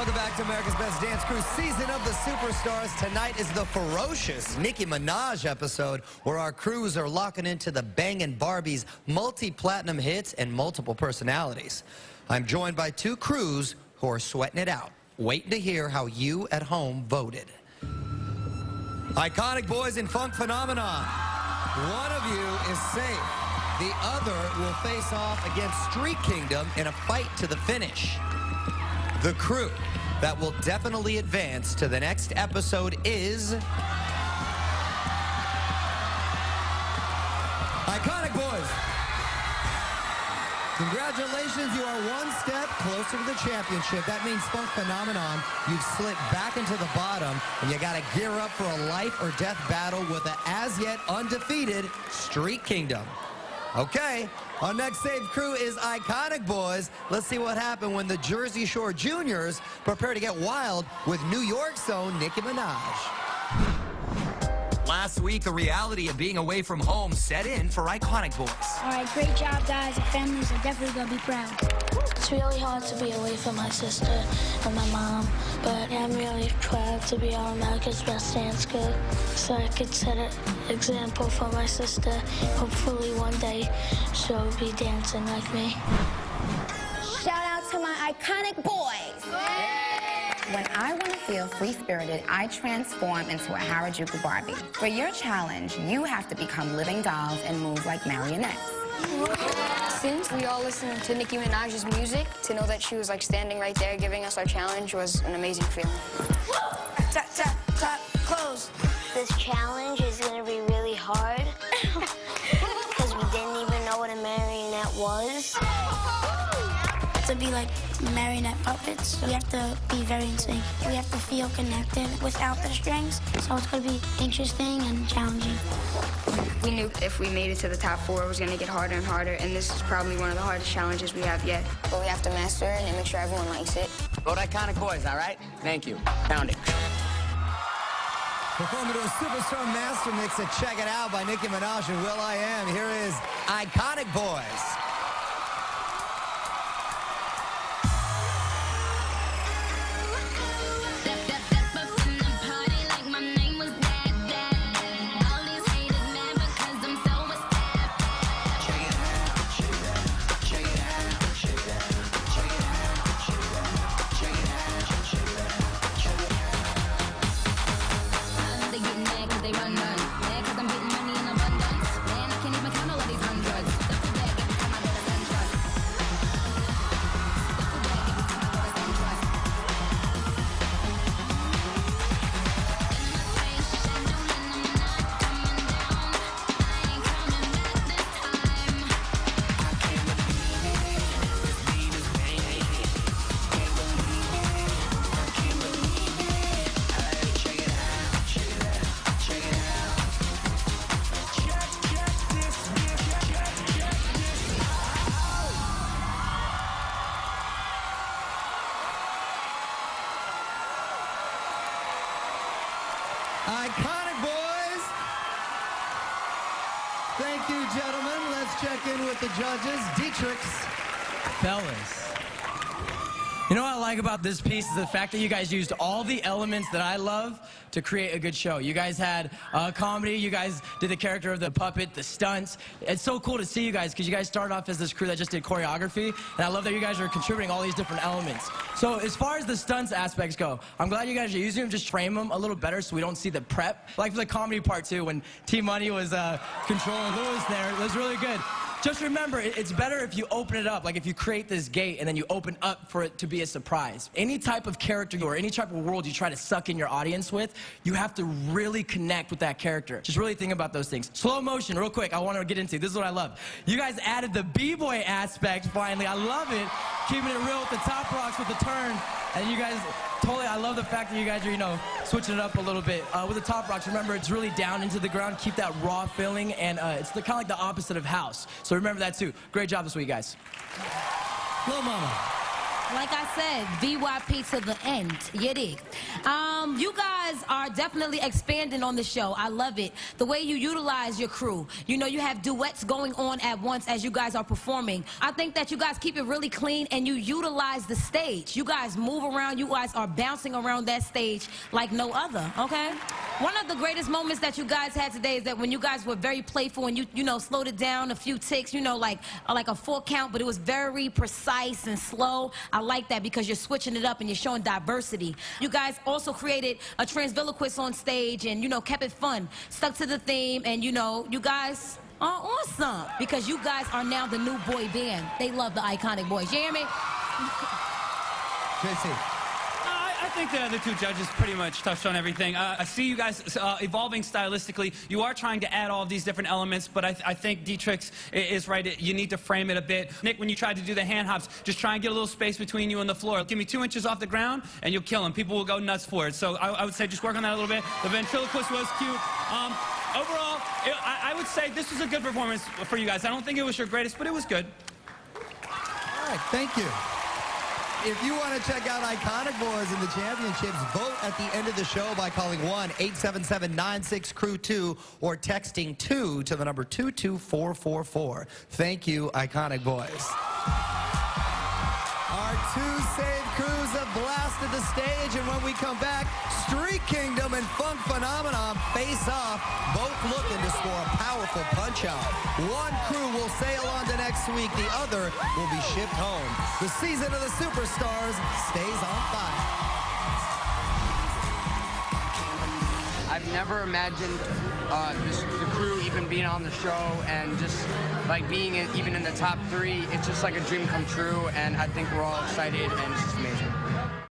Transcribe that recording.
Welcome back to America's Best Dance Crew, Season of the Superstars. Tonight is the ferocious Nicki Minaj episode where our crews are locking into the Bangin' Barbie's multi-platinum hits and multiple personalities. I'm joined by two crews who are sweating it out, waiting to hear how you at home voted. Iconic Boys and Funk Phenomenon. One of you is safe. The other will face off against Street Kingdom in a fight to the finish. The crew that will definitely advance to the next episode is Iconic Boys. Congratulations, you are one step closer to the championship. That means Funk Phenomenon, you've slid back into the bottom, and you got to gear up for a life or death battle with the as-yet undefeated Street Kingdom. Okay, our next saved crew is Iconic Boys. Let's see what happened when the Jersey Shore Juniors prepare to get wild with New York's own Nicki Minaj. Last week, the reality of being away from home set in for Iconic Boys. All right, great job, guys. The families are definitely going to be proud. It's really hard to be away from my sister and my mom, but I'm really proud to be on America's Best Dance Crew so I could set an example for my sister. Hopefully one day she'll be dancing like me. Shout out to my Iconic Boys. When I want to feel free-spirited, I transform into a Harajuku Barbie. For your challenge, you have to become living dolls and move like marionettes. Since we all listened to Nicki Minaj's music, to know that she was like standing right there giving us our challenge was an amazing feeling. Tap, tap, tap, close. This challenge is going to be really hard because we didn't even know what a marionette was. To be like marionette puppets, we have to be very in sync. We have to feel connected without the strings, so it's going to be interesting and challenging. We knew if we made it to the top 4, it was going to get harder and harder, and this is probably one of the hardest challenges we have yet. But we have to master it and make sure everyone likes it. Vote Iconic Boys, all right? Thank you. Found it. Performing to a superstar master mix of Check It Out by Nicki Minaj and will.i.am. Here is Iconic Boys. Iconic Boys. Thank you, gentlemen. Let's check in with the judges. Dietrich's. Fellas, you know what I like about this piece is the fact that you guys used all the elements that I love to create a good show. You guys had comedy, you guys did the character of the puppet, the stunts. It's so cool to see you guys because you guys started off as this crew that just did choreography, and I love that you guys are contributing all these different elements. So as far as the stunts aspects go, I'm glad you guys are using them, just frame them a little better so we don't see the prep. Like for the comedy part too, when T-Money was controlling Lewis there, it was really good. Just remember, it's better if you open it up, like if you create this gate and then you open up for it to be a surprise. Any type of character or any type of world you try to suck in your audience with, you have to really connect with that character. Just really think about those things. Slow motion, real quick, I want to get into. This is what I love. You guys added the b-boy aspect finally. I love it. Keeping it real with the top rocks with the turn. And you guys, totally, I love the fact that you guys are, you know, switching it up a little bit. With the top rocks, remember, it's really down into the ground. Keep that raw feeling, and it's kind of like the opposite of house. So remember that, too. Great job this week, guys. Lil Mama. Like I said, VYP to the end. You dig. You guys guys are definitely expanding on the show. I love it. The way you utilize your crew. You know, you have duets going on at once as you guys are performing. I think that you guys keep it really clean and you utilize the stage. You guys move around. You guys are bouncing around that stage like no other, okay? One of the greatest moments that you guys had today is that when you guys were very playful and you know, slowed it down a few ticks, you know, like a 4 count, but it was very precise and slow. I like that because you're switching it up and you're showing diversity. You guys also created a transviloquist on stage and, you know, kept it fun, stuck to the theme, and, you know, you guys are awesome because you guys are now the new boy band. They love the Iconic Boys. You hear me? JC. I think the other two judges pretty much touched on everything. I see you guys evolving stylistically. You are trying to add all of these different elements, but I think Dietrich's is right. You need to frame it a bit. Nick, when you tried to do the hand hops, just try and get a little space between you and the floor. Give me 2 inches off the ground, and you'll kill him. People will go nuts for it. So I would say just work on that a little bit. The ventriloquist was cute. Overall, I would say this was a good performance for you guys. I don't think it was your greatest, but it was good. All right, thank you. If you want to check out Iconic Boys in the championships, vote at the end of the show by calling 1-877-96-CREW-2 or texting 2 to the number 22444. Thank you, Iconic Boys. Our 2 Save Crews have blasted the stage, and when we come back, Street Kingdom and Funk Phenomenon face off, both looking to score a powerful punch-out. One crew will sail on to next week, the other will be shipped home. The season of the Superstars stays on fire. I've never imagined the crew even being on the show and just like being even in the top 3. It's just like a dream come true, and I think we're all excited and it's just amazing.